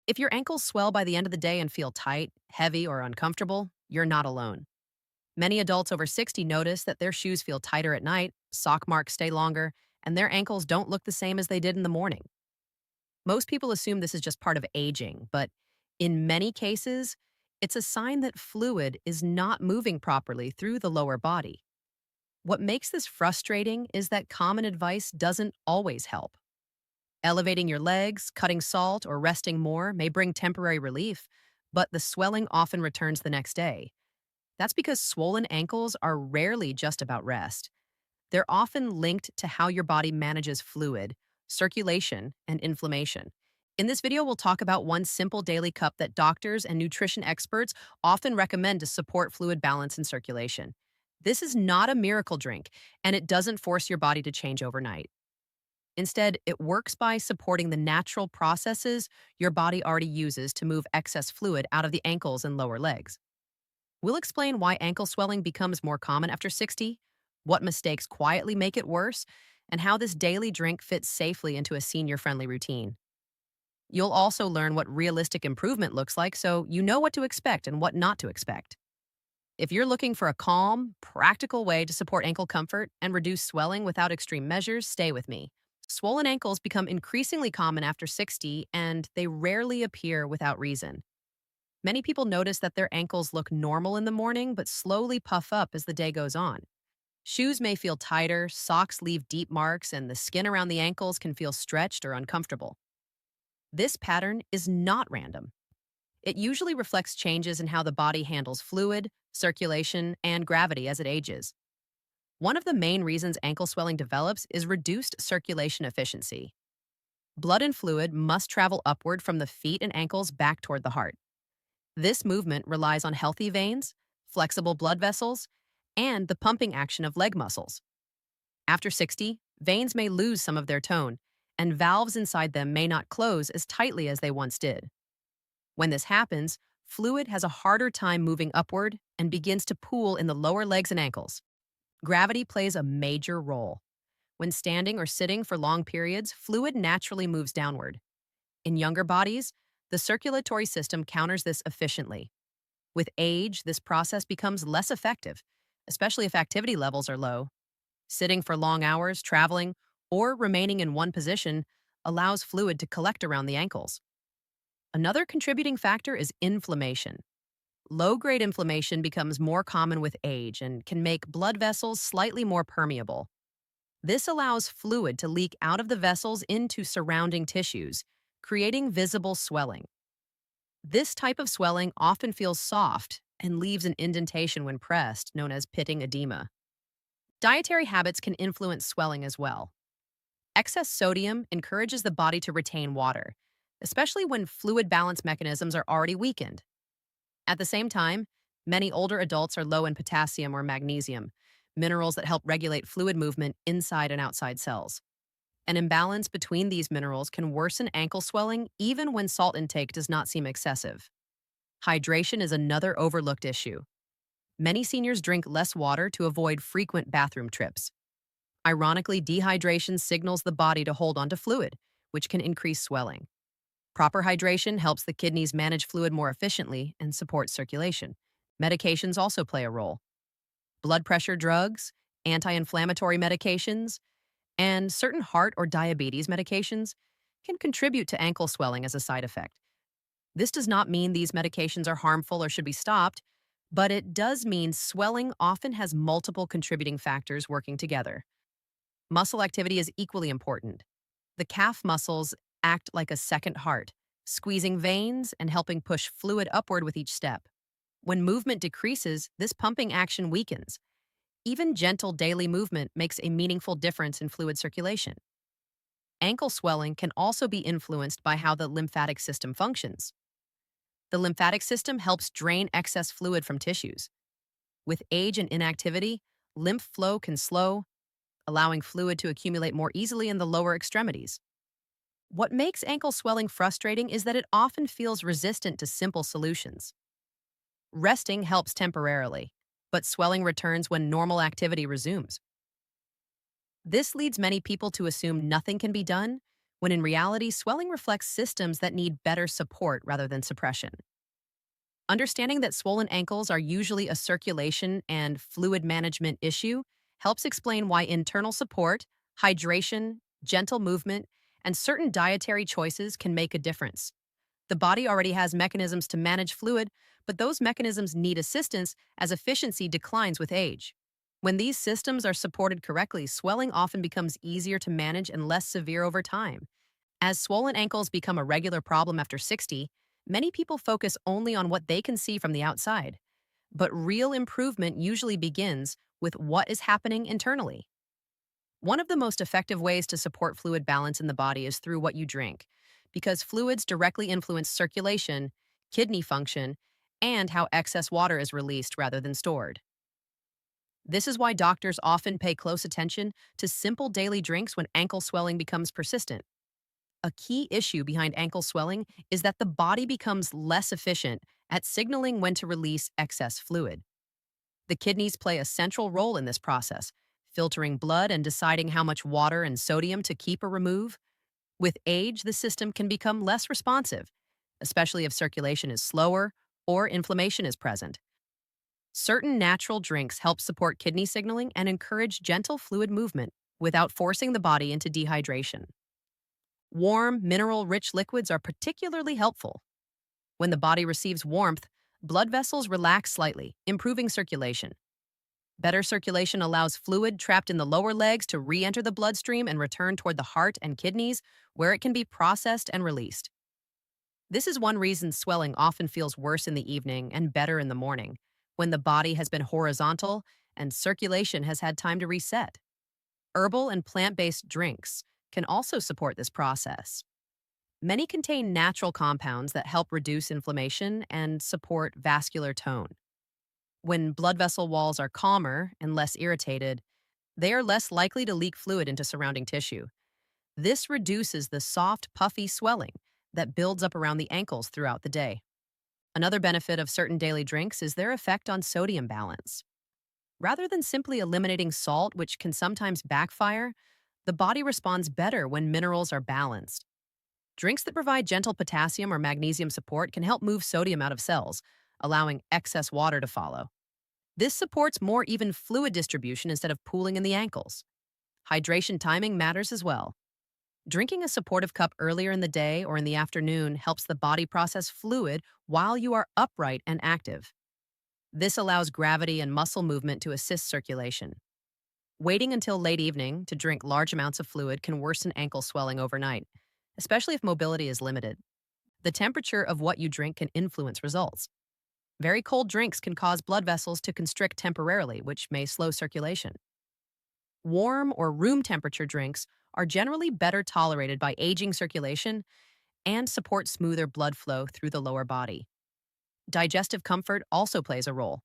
If your ankles swell by the end of the day and feel tight, heavy, or uncomfortable, you're not alone. Many adults over 60 notice that their shoes feel tighter at night, sock marks stay longer, and their ankles don't look the same as they did in the morning. Most people assume this is just part of aging, but in many cases, it's a sign that fluid is not moving properly through the lower body. What makes this frustrating is that common advice doesn't always help. Elevating your legs, cutting salt, or resting more may bring temporary relief, but the swelling often returns the next day. That's because swollen ankles are rarely just about rest. They're often linked to how your body manages fluid, circulation, and inflammation. In this video, we'll talk about one simple daily cup that doctors and nutrition experts often recommend to support fluid balance and circulation. This is not a miracle drink, and it doesn't force your body to change overnight. Instead, it works by supporting the natural processes your body already uses to move excess fluid out of the ankles and lower legs. We'll explain why ankle swelling becomes more common after 60, what mistakes quietly make it worse, and how this daily drink fits safely into a senior-friendly routine. You'll also learn what realistic improvement looks like so you know what to expect and what not to expect. If you're looking for a calm, practical way to support ankle comfort and reduce swelling without extreme measures, stay with me. Swollen ankles become increasingly common after 60, and they rarely appear without reason. Many people notice that their ankles look normal in the morning but slowly puff up as the day goes on. Shoes may feel tighter, socks leave deep marks, and the skin around the ankles can feel stretched or uncomfortable. This pattern is not random. It usually reflects changes in how the body handles fluid, circulation, and gravity as it ages. One of the main reasons ankle swelling develops is reduced circulation efficiency. Blood and fluid must travel upward from the feet and ankles back toward the heart. This movement relies on healthy veins, flexible blood vessels, and the pumping action of leg muscles. After 60, veins may lose some of their tone, and valves inside them may not close as tightly as they once did. When this happens, fluid has a harder time moving upward and begins to pool in the lower legs and ankles. Gravity plays a major role. When standing or sitting for long periods, fluid naturally moves downward. In younger bodies, the circulatory system counters this efficiently. With age, this process becomes less effective, especially if activity levels are low. Sitting for long hours, traveling, or remaining in one position allows fluid to collect around the ankles. Another contributing factor is inflammation. Low-grade inflammation becomes more common with age and can make blood vessels slightly more permeable. This allows fluid to leak out of the vessels into surrounding tissues, creating visible swelling. This type of swelling often feels soft and leaves an indentation when pressed, known as pitting edema. Dietary habits can influence swelling as well. Excess sodium encourages the body to retain water, especially when fluid balance mechanisms are already weakened. At the same time, many older adults are low in potassium or magnesium, minerals that help regulate fluid movement inside and outside cells. An imbalance between these minerals can worsen ankle swelling even when salt intake does not seem excessive. Hydration is another overlooked issue. Many seniors drink less water to avoid frequent bathroom trips. Ironically, dehydration signals the body to hold onto fluid, which can increase swelling. Proper hydration helps the kidneys manage fluid more efficiently and support circulation. Medications also play a role. Blood pressure drugs, anti-inflammatory medications, and certain heart or diabetes medications can contribute to ankle swelling as a side effect. This does not mean these medications are harmful or should be stopped, but it does mean swelling often has multiple contributing factors working together. Muscle activity is equally important. The calf muscles act like a second heart, squeezing veins and helping push fluid upward with each step. When movement decreases, this pumping action weakens. Even gentle daily movement makes a meaningful difference in fluid circulation. Ankle swelling can also be influenced by how the lymphatic system functions. The lymphatic system helps drain excess fluid from tissues. With age and inactivity, lymph flow can slow, allowing fluid to accumulate more easily in the lower extremities. What makes ankle swelling frustrating is that it often feels resistant to simple solutions. Resting helps temporarily, but swelling returns when normal activity resumes. This leads many people to assume nothing can be done, when in reality, swelling reflects systems that need better support rather than suppression. Understanding that swollen ankles are usually a circulation and fluid management issue helps explain why internal support, hydration, gentle movement, and certain dietary choices can make a difference. The body already has mechanisms to manage fluid, but those mechanisms need assistance as efficiency declines with age. When these systems are supported correctly, swelling often becomes easier to manage and less severe over time. As swollen ankles become a regular problem after 60, many people focus only on what they can see from the outside. But real improvement usually begins with what is happening internally. One of the most effective ways to support fluid balance in the body is through what you drink, because fluids directly influence circulation, kidney function, and how excess water is released rather than stored. This is why doctors often pay close attention to simple daily drinks when ankle swelling becomes persistent. A key issue behind ankle swelling is that the body becomes less efficient at signaling when to release excess fluid. The kidneys play a central role in this process, filtering blood and deciding how much water and sodium to keep or remove. With age, the system can become less responsive, especially if circulation is slower or inflammation is present. Certain natural drinks help support kidney signaling and encourage gentle fluid movement without forcing the body into dehydration. Warm, mineral-rich liquids are particularly helpful. When the body receives warmth, blood vessels relax slightly, improving circulation. Better circulation allows fluid trapped in the lower legs to re-enter the bloodstream and return toward the heart and kidneys, where it can be processed and released. This is one reason swelling often feels worse in the evening and better in the morning, when the body has been horizontal and circulation has had time to reset. Herbal and plant-based drinks can also support this process. Many contain natural compounds that help reduce inflammation and support vascular tone. When blood vessel walls are calmer and less irritated, they are less likely to leak fluid into surrounding tissue. This reduces the soft, puffy swelling that builds up around the ankles throughout the day. Another benefit of certain daily drinks is their effect on sodium balance. Rather than simply eliminating salt, which can sometimes backfire, the body responds better when minerals are balanced. Drinks that provide gentle potassium or magnesium support can help move sodium out of cells, allowing excess water to follow. This supports more even fluid distribution instead of pooling in the ankles. Hydration timing matters as well. Drinking a supportive cup earlier in the day or in the afternoon helps the body process fluid while you are upright and active. This allows gravity and muscle movement to assist circulation. Waiting until late evening to drink large amounts of fluid can worsen ankle swelling overnight, especially if mobility is limited. The temperature of what you drink can influence results. Very cold drinks can cause blood vessels to constrict temporarily, which may slow circulation. Warm or room temperature drinks are generally better tolerated by aging circulation and support smoother blood flow through the lower body. Digestive comfort also plays a role.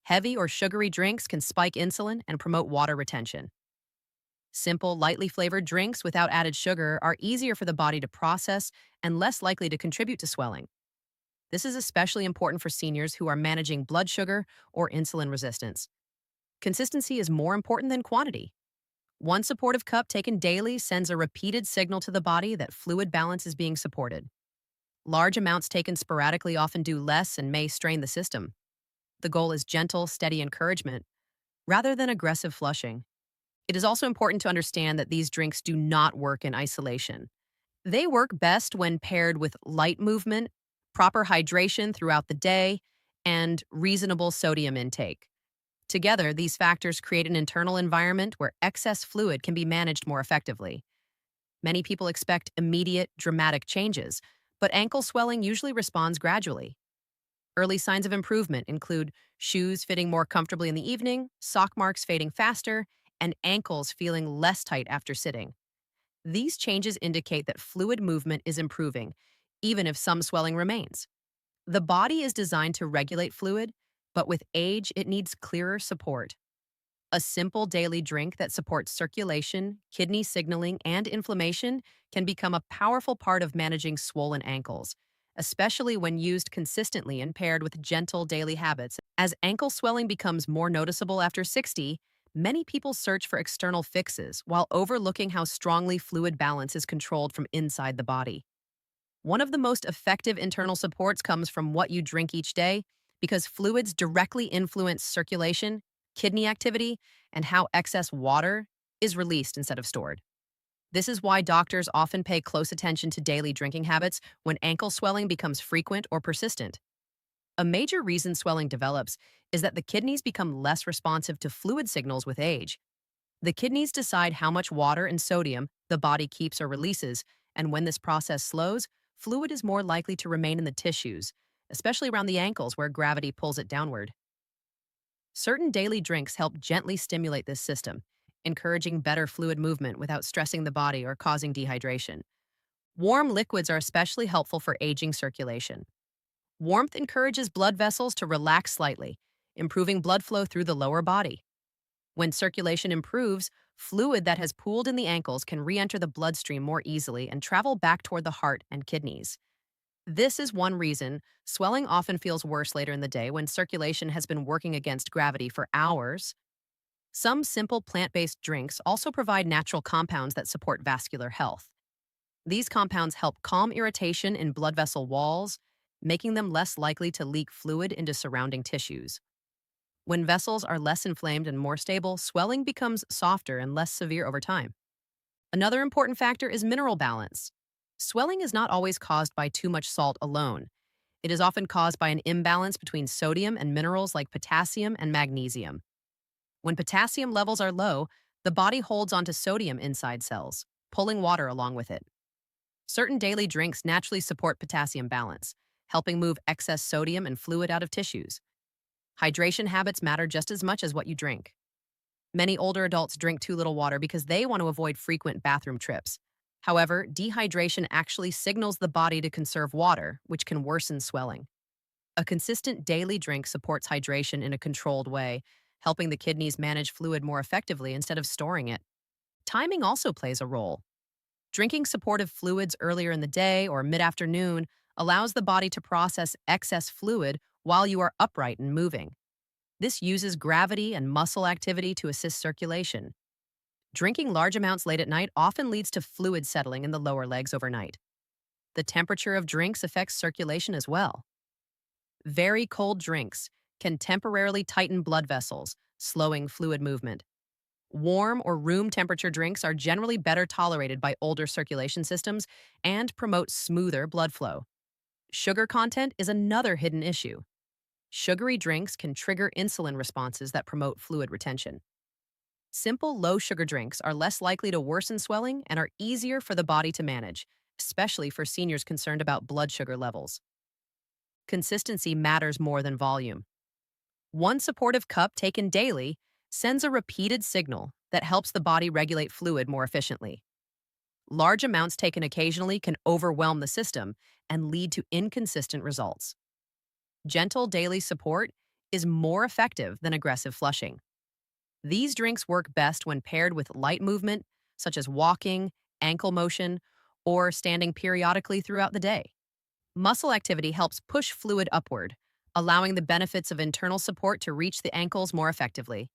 Heavy or sugary drinks can spike insulin and promote water retention. Simple, lightly flavored drinks without added sugar are easier for the body to process and less likely to contribute to swelling. This is especially important for seniors who are managing blood sugar or insulin resistance. Consistency is more important than quantity. One supportive cup taken daily sends a repeated signal to the body that fluid balance is being supported. Large amounts taken sporadically often do less and may strain the system. The goal is gentle, steady encouragement, rather than aggressive flushing. It is also important to understand that these drinks do not work in isolation. They work best when paired with light movement, proper hydration throughout the day, and reasonable sodium intake. Together, these factors create an internal environment where excess fluid can be managed more effectively. Many people expect immediate, dramatic changes, but ankle swelling usually responds gradually. Early signs of improvement include shoes fitting more comfortably in the evening, sock marks fading faster, and ankles feeling less tight after sitting. These changes indicate that fluid movement is improving, even if some swelling remains. The body is designed to regulate fluid, but with age, it needs clearer support. A simple daily drink that supports circulation, kidney signaling, and inflammation can become a powerful part of managing swollen ankles, especially when used consistently and paired with gentle daily habits. As ankle swelling becomes more noticeable after 60, Many people search for external fixes while overlooking how strongly fluid balance is controlled from inside the body. One of the most effective internal supports comes from what you drink each day because fluids directly influence circulation, kidney activity, and how excess water is released instead of stored. This is why doctors often pay close attention to daily drinking habits when ankle swelling becomes frequent or persistent. A major reason swelling develops is that the kidneys become less responsive to fluid signals with age. The kidneys decide how much water and sodium the body keeps or releases, and when this process slows, fluid is more likely to remain in the tissues, especially around the ankles where gravity pulls it downward. Certain daily drinks help gently stimulate this system, encouraging better fluid movement without stressing the body or causing dehydration. Warm liquids are especially helpful for aging circulation. Warmth encourages blood vessels to relax slightly, improving blood flow through the lower body. When circulation improves, fluid that has pooled in the ankles can re-enter the bloodstream more easily and travel back toward the heart and kidneys. This is one reason swelling often feels worse later in the day when circulation has been working against gravity for hours. Some simple plant-based drinks also provide natural compounds that support vascular health. These compounds help calm irritation in blood vessel walls, making them less likely to leak fluid into surrounding tissues. When vessels are less inflamed and more stable, swelling becomes softer and less severe over time. Another important factor is mineral balance. Swelling is not always caused by too much salt alone. It is often caused by an imbalance between sodium and minerals like potassium and magnesium. When potassium levels are low, the body holds onto sodium inside cells, pulling water along with it. Certain daily drinks naturally support potassium balance, helping move excess sodium and fluid out of tissues. Hydration habits matter just as much as what you drink. Many older adults drink too little water because they want to avoid frequent bathroom trips. However, dehydration actually signals the body to conserve water, which can worsen swelling. A consistent daily drink supports hydration in a controlled way, helping the kidneys manage fluid more effectively instead of storing it. Timing also plays a role. Drinking supportive fluids earlier in the day or mid-afternoon allows the body to process excess fluid while you are upright and moving. This uses gravity and muscle activity to assist circulation. Drinking large amounts late at night often leads to fluid settling in the lower legs overnight. The temperature of drinks affects circulation as well. Very cold drinks can temporarily tighten blood vessels, slowing fluid movement. Warm or room temperature drinks are generally better tolerated by older circulation systems and promote smoother blood flow. Sugar content is another hidden issue. Sugary drinks can trigger insulin responses that promote fluid retention. Simple, low-sugar drinks are less likely to worsen swelling and are easier for the body to manage, especially for seniors concerned about blood sugar levels. Consistency matters more than volume. One supportive cup taken daily sends a repeated signal that helps the body regulate fluid more efficiently. Large amounts taken occasionally can overwhelm the system and lead to inconsistent results. Gentle daily support is more effective than aggressive flushing. These drinks work best when paired with light movement, such as walking, ankle motion, or standing periodically throughout the day. Muscle activity helps push fluid upward, allowing the benefits of internal support to reach the ankles more effectively.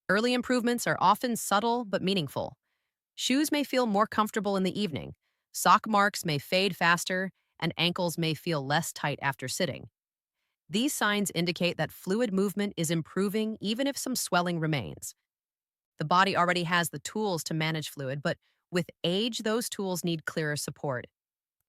Early improvements are often subtle but meaningful. Shoes may feel more comfortable in the evening, sock marks may fade faster, and ankles may feel less tight after sitting. These signs indicate that fluid movement is improving even if some swelling remains. The body already has the tools to manage fluid, but with age, those tools need clearer support.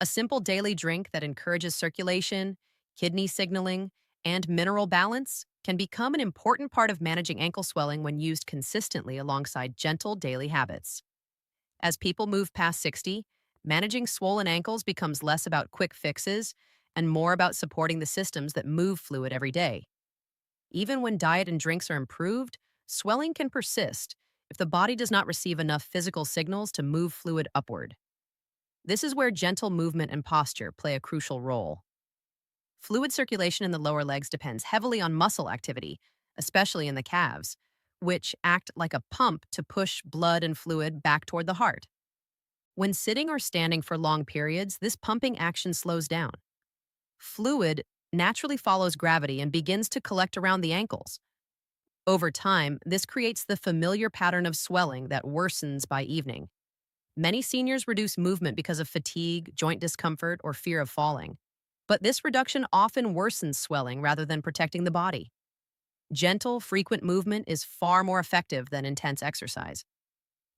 A simple daily drink that encourages circulation, kidney signaling, and mineral balance can become an important part of managing ankle swelling when used consistently alongside gentle daily habits. As people move past 60, managing swollen ankles becomes less about quick fixes and more about supporting the systems that move fluid every day. Even when diet and drinks are improved, swelling can persist if the body does not receive enough physical signals to move fluid upward. This is where gentle movement and posture play a crucial role. Fluid circulation in the lower legs depends heavily on muscle activity, especially in the calves, which act like a pump to push blood and fluid back toward the heart. When sitting or standing for long periods, this pumping action slows down. Fluid naturally follows gravity and begins to collect around the ankles. Over time, this creates the familiar pattern of swelling that worsens by evening. Many seniors reduce movement because of fatigue, joint discomfort, or fear of falling. But this reduction often worsens swelling rather than protecting the body. Gentle, frequent movement is far more effective than intense exercise.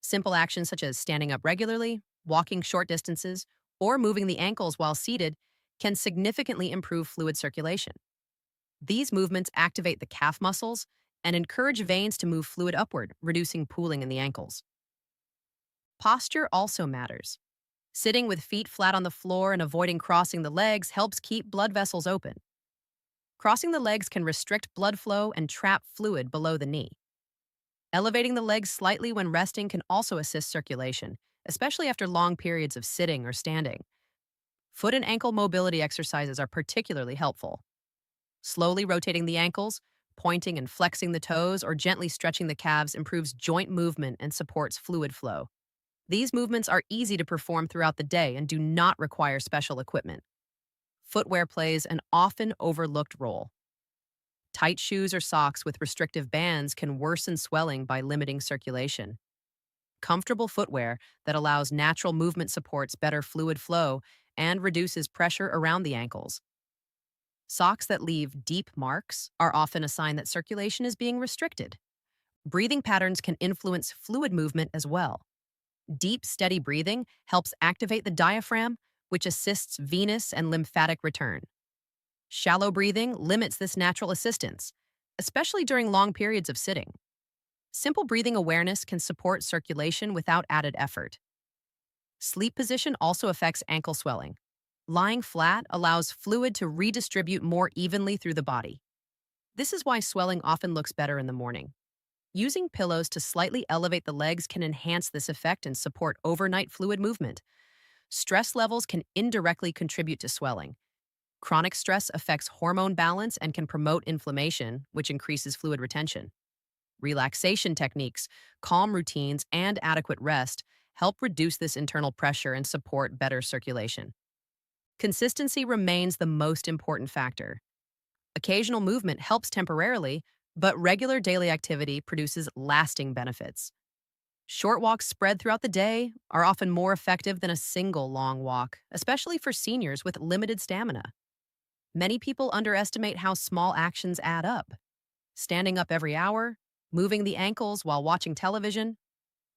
Simple actions such as standing up regularly, walking short distances, or moving the ankles while seated can significantly improve fluid circulation. These movements activate the calf muscles and encourage veins to move fluid upward, reducing pooling in the ankles. Posture also matters. Sitting with feet flat on the floor and avoiding crossing the legs helps keep blood vessels open. Crossing the legs can restrict blood flow and trap fluid below the knee. Elevating the legs slightly when resting can also assist circulation, especially after long periods of sitting or standing. Foot and ankle mobility exercises are particularly helpful. Slowly rotating the ankles, pointing and flexing the toes, or gently stretching the calves improves joint movement and supports fluid flow. These movements are easy to perform throughout the day and do not require special equipment. Footwear plays an often overlooked role. Tight shoes or socks with restrictive bands can worsen swelling by limiting circulation. Comfortable footwear that allows natural movement supports better fluid flow and reduces pressure around the ankles. Socks that leave deep marks are often a sign that circulation is being restricted. Breathing patterns can influence fluid movement as well. Deep, steady breathing helps activate the diaphragm, which assists venous and lymphatic return. Shallow breathing limits this natural assistance, especially during long periods of sitting. Simple breathing awareness can support circulation without added effort. Sleep position also affects ankle swelling. Lying flat allows fluid to redistribute more evenly through the body. This is why swelling often looks better in the morning. Using pillows to slightly elevate the legs can enhance this effect and support overnight fluid movement. Stress levels can indirectly contribute to swelling. Chronic stress affects hormone balance and can promote inflammation, which increases fluid retention. Relaxation techniques, calm routines, and adequate rest help reduce this internal pressure and support better circulation. Consistency remains the most important factor. Occasional movement helps temporarily, but regular daily activity produces lasting benefits. Short walks spread throughout the day are often more effective than a single long walk, especially for seniors with limited stamina. Many people underestimate how small actions add up. Standing up every hour, moving the ankles while watching television,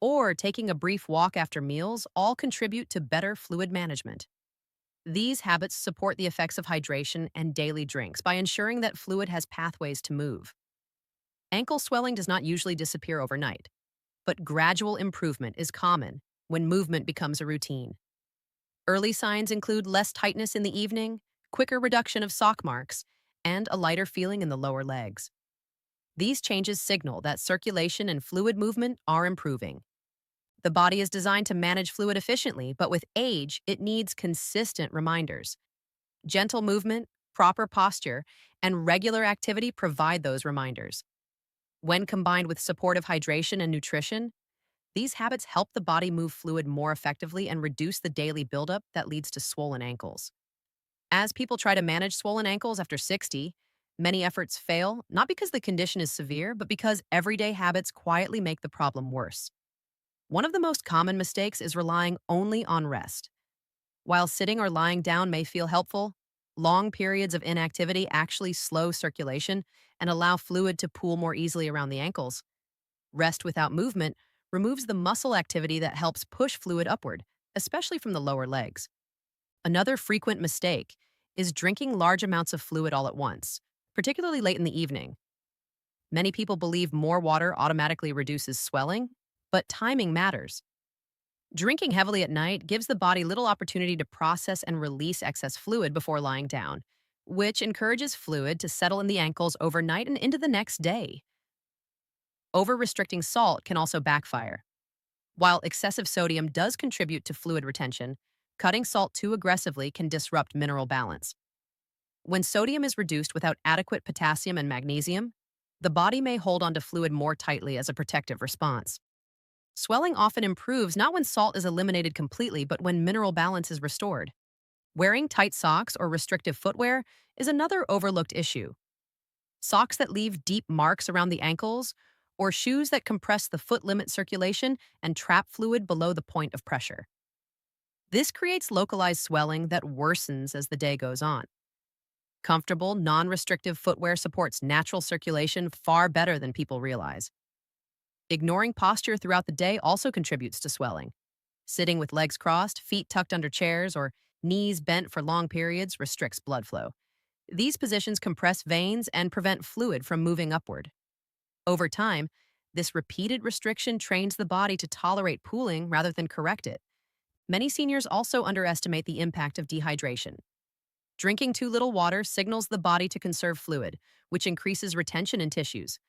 or taking a brief walk after meals all contribute to better fluid management. These habits support the effects of hydration and daily drinks by ensuring that fluid has pathways to move. Ankle swelling does not usually disappear overnight, but gradual improvement is common when movement becomes a routine. Early signs include less tightness in the evening, quicker reduction of sock marks, and a lighter feeling in the lower legs. These changes signal that circulation and fluid movement are improving. The body is designed to manage fluid efficiently, but with age, it needs consistent reminders. Gentle movement, proper posture, and regular activity provide those reminders. When combined with supportive hydration and nutrition, these habits help the body move fluid more effectively and reduce the daily buildup that leads to swollen ankles. As people try to manage swollen ankles after 60, many efforts fail, not because the condition is severe, but because everyday habits quietly make the problem worse. One of the most common mistakes is relying only on rest. While sitting or lying down may feel helpful, long periods of inactivity actually slow circulation and allow fluid to pool more easily around the ankles. Rest without movement removes the muscle activity that helps push fluid upward, especially from the lower legs. Another frequent mistake is drinking large amounts of fluid all at once, particularly late in the evening. Many people believe more water automatically reduces swelling, but timing matters. Drinking heavily at night gives the body little opportunity to process and release excess fluid before lying down, which encourages fluid to settle in the ankles overnight and into the next day. Over-restricting salt can also backfire. While excessive sodium does contribute to fluid retention, cutting salt too aggressively can disrupt mineral balance. When sodium is reduced without adequate potassium and magnesium, the body may hold onto fluid more tightly as a protective response. Swelling often improves not when salt is eliminated completely, but when mineral balance is restored. Wearing tight socks or restrictive footwear is another overlooked issue. socks that leave deep marks around the ankles, or shoes that compress the foot limit circulation and trap fluid below the point of pressure. This creates localized swelling that worsens as the day goes on. Comfortable, non restrictive footwear supports natural circulation far better than people realize. Ignoring posture throughout the day also contributes to swelling. Sitting with legs crossed, feet tucked under chairs, or knees bent for long periods restricts blood flow. These positions compress veins and prevent fluid from moving upward. Over time, this repeated restriction trains the body to tolerate pooling rather than correct it. Many seniors also underestimate the impact of dehydration. Drinking too little water signals the body to conserve fluid, which increases retention in tissues.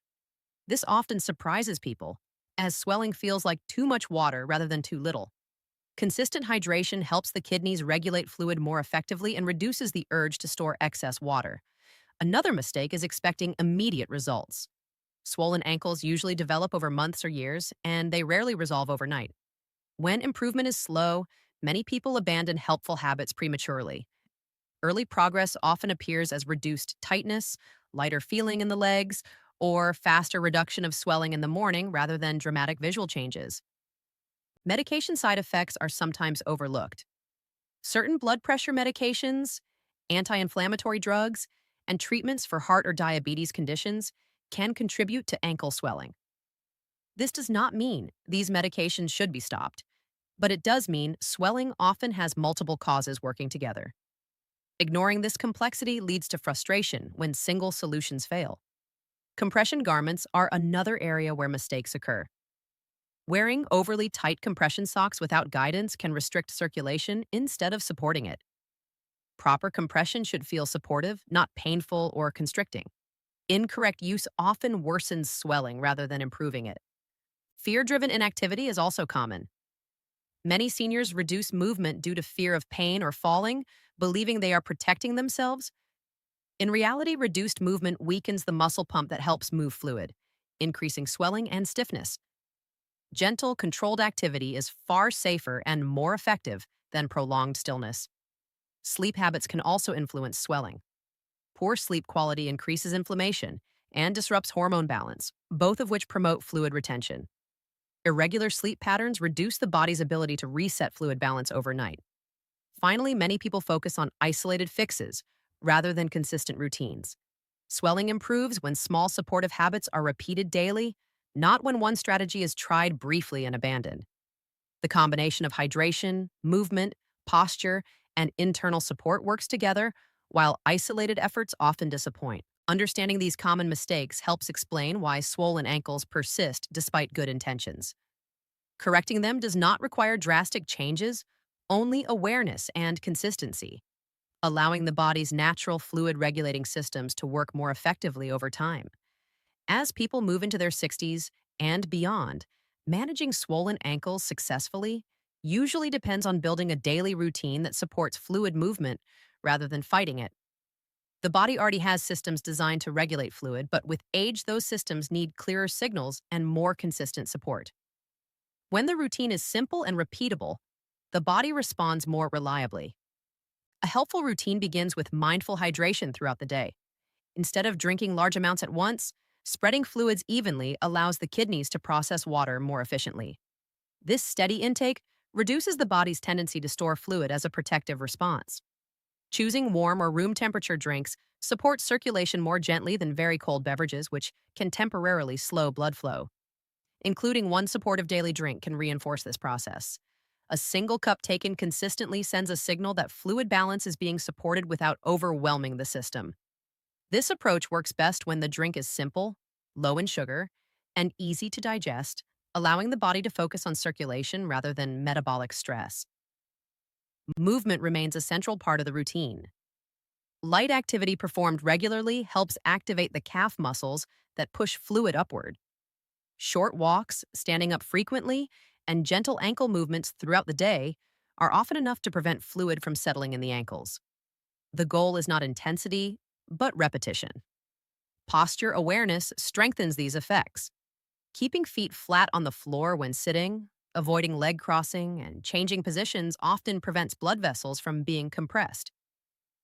This often surprises people, as swelling feels like too much water rather than too little. Consistent hydration helps the kidneys regulate fluid more effectively and reduces the urge to store excess water. Another mistake is expecting immediate results. Swollen ankles usually develop over months or years, and they rarely resolve overnight. When improvement is slow, many people abandon helpful habits prematurely. Early progress often appears as reduced tightness, lighter feeling in the legs, or faster reduction of swelling in the morning rather than dramatic visual changes. Medication side effects are sometimes overlooked. Certain blood pressure medications, anti-inflammatory drugs, and treatments for heart or diabetes conditions can contribute to ankle swelling. This does not mean these medications should be stopped, but it does mean swelling often has multiple causes working together. Ignoring this complexity leads to frustration when single solutions fail. Compression garments are another area where mistakes occur. Wearing overly tight compression socks without guidance can restrict circulation instead of supporting it. Proper compression should feel supportive, not painful or constricting. Incorrect use often worsens swelling rather than improving it. Fear-driven inactivity is also common. Many seniors reduce movement due to fear of pain or falling, believing they are protecting themselves. In reality, reduced movement weakens the muscle pump that helps move fluid, increasing swelling and stiffness. Gentle, controlled activity is far safer and more effective than prolonged stillness. Sleep habits can also influence swelling. Poor sleep quality increases inflammation and disrupts hormone balance, both of which promote fluid retention. Irregular sleep patterns reduce the body's ability to reset fluid balance overnight. Finally, many people focus on isolated fixes rather than consistent routines. Swelling improves when small supportive habits are repeated daily, not when one strategy is tried briefly and abandoned. The combination of hydration, movement, posture, and internal support works together, while isolated efforts often disappoint. Understanding these common mistakes helps explain why swollen ankles persist despite good intentions. Correcting them does not require drastic changes, only awareness and consistency, allowing the body's natural fluid regulating systems to work more effectively over time. As people move into their 60s and beyond, managing swollen ankles successfully usually depends on building a daily routine that supports fluid movement rather than fighting it. The body already has systems designed to regulate fluid, but with age, those systems need clearer signals and more consistent support. When the routine is simple and repeatable, the body responds more reliably. A helpful routine begins with mindful hydration throughout the day. Instead of drinking large amounts at once, spreading fluids evenly allows the kidneys to process water more efficiently. This steady intake reduces the body's tendency to store fluid as a protective response. Choosing warm or room temperature drinks supports circulation more gently than very cold beverages, which can temporarily slow blood flow. Including one supportive daily drink can reinforce this process. A single cup taken consistently sends a signal that fluid balance is being supported without overwhelming the system. This approach works best when the drink is simple, low in sugar, and easy to digest, allowing the body to focus on circulation rather than metabolic stress. Movement remains a central part of the routine. Light activity performed regularly helps activate the calf muscles that push fluid upward. Short walks, standing up frequently, and gentle ankle movements throughout the day are often enough to prevent fluid from settling in the ankles. The goal is not intensity, but repetition. Posture awareness strengthens these effects. Keeping feet flat on the floor when sitting, avoiding leg crossing, and changing positions often prevents blood vessels from being compressed.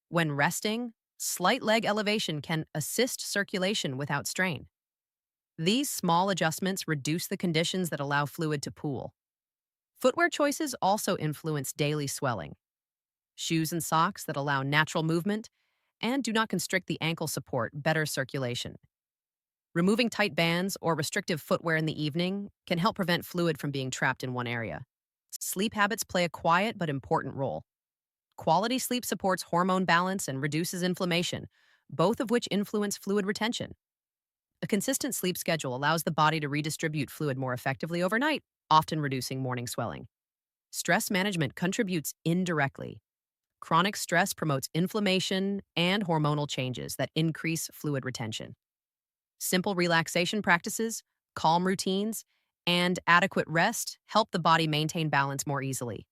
When resting, Slight leg elevation can assist circulation without strain. These small adjustments reduce the conditions that allow fluid to pool. Footwear choices also influence daily swelling. Shoes and socks that allow natural movement and do not constrict the ankle support better circulation. Removing tight bands or restrictive footwear in the evening can help prevent fluid from being trapped in one area. Sleep habits play a quiet but important role. Quality sleep supports hormone balance and reduces inflammation, both of which influence fluid retention. A consistent sleep schedule allows the body to redistribute fluid more effectively overnight, often reducing morning swelling. Stress management contributes indirectly. Chronic stress promotes inflammation and hormonal changes that increase fluid retention. Simple relaxation practices, calm routines, and adequate rest help the body maintain balance more easily.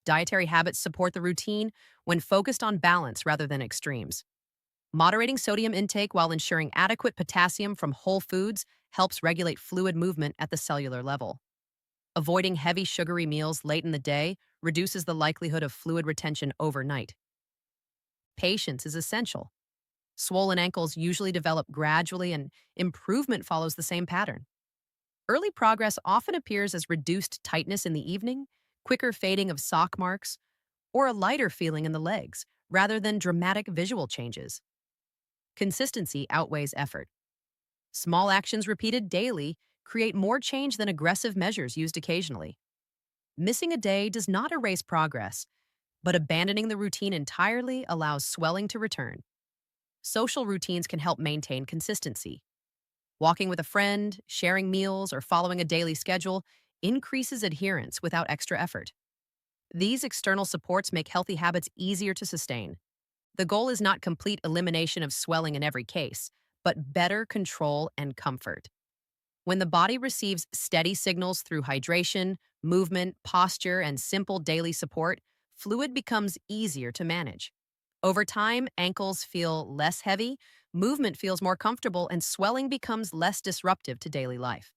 Dietary habits support the routine when focused on balance rather than extremes. Moderating sodium intake while ensuring adequate potassium from whole foods helps regulate fluid movement at the cellular level. Avoiding heavy sugary meals late in the day reduces the likelihood of fluid retention overnight. Patience is essential. Swollen ankles usually develop gradually, and improvement follows the same pattern. Early progress often appears as reduced tightness in the evening, quicker fading of sock marks, or a lighter feeling in the legs, rather than dramatic visual changes. Consistency outweighs effort. Small actions repeated daily create more change than aggressive measures used occasionally. Missing a day does not erase progress, but abandoning the routine entirely allows swelling to return. Social routines can help maintain consistency. Walking with a friend, sharing meals, or following a daily schedule increases adherence without extra effort. These external supports make healthy habits easier to sustain. The goal is not complete elimination of swelling in every case, but better control and comfort. When the body receives steady signals through hydration, movement, posture, and simple daily support, fluid becomes easier to manage. Over time, ankles feel less heavy, movement feels more comfortable, and swelling becomes less disruptive to daily life.